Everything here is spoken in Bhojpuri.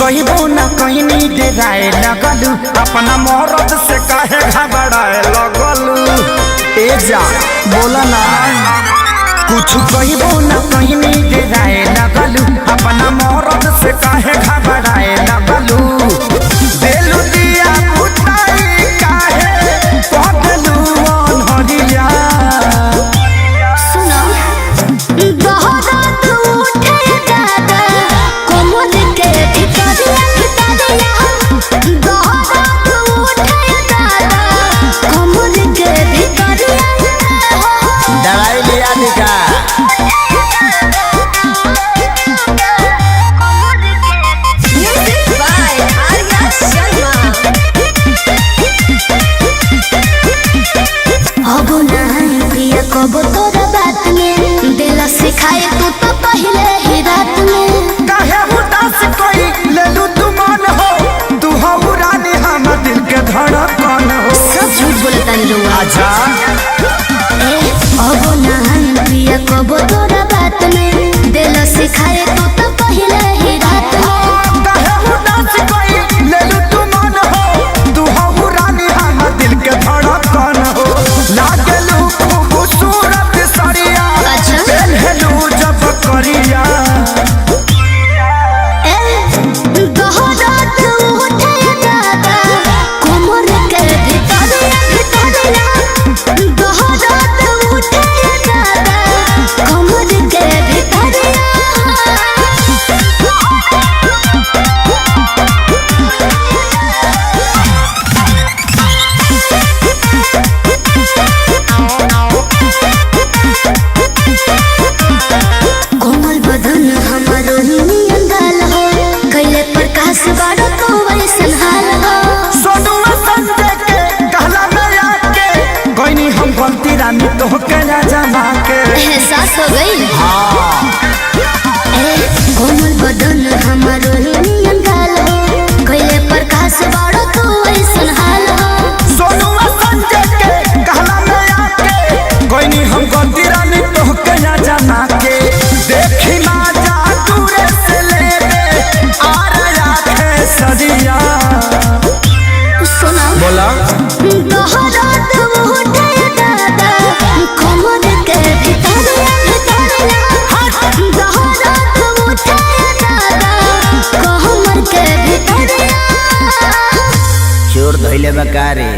कहबो न कहनी डेराए लगलू अपना मरद से काहे घबराए लगलू। ए जा बोला ना कुछ कहबो न कहनी डेराए लगलू अपना मरद से काहे घबराए लगलू। देलू दिया बुताई काहे पगलू अनहरिया। सुनो बहुत उठे दादा कोमल के भितरिया बहुत उठे दादा कोमल के भितरिया। दवाई लिया दिखा म्यूजिक बाय आर्या शर्मा। अब नहीं प्रिया कब तोरा बात में दिल सिखाए तू तो पहले ही रात में। काहे उदास कोई लेलू तू मन हो तू हो रानी हम दिल के धड़कन हो। सब झूठ बोलता नहीं लोग। आजा अब नहीं प्रिया कब तोरा बात में दिल सिखाए तू तो पहले ही रात में। काहे उदास कोई लेलू तू मन हो तू हो रानी हम दिल के धड़कन हो। लागलू खूबसूरत सरिया अच्छा। पहनलू जब करिया। दोहरात उठे दादा कोमल के भितरिया दोहरात उठे दादा कोमल के भितरिया। कोमल बदन हमारो नियन गाल हो कैले प्रकाश बाड़ो तो वैसन हाल हो। सोनुआ संजय के कहला में आके कोई हम गलती रानी तो के ना जमा के। एहसास हो गई। कोमल बदन हमारो नियन गाल हो कैले प्रकाश बाड़ो तो वैसन हाल हो। सोनुआ संजय के कहला में आके कोई हम गलती रानी तो के ना जमा के। देखी ना जा दूरे से ले ले आ रहा है सदिया। सुना बोला दोहरात उठे दादा कोमल के भितरिया दोहरात उठे दादा कोमल के भितरिया। चोर धइले बकारे।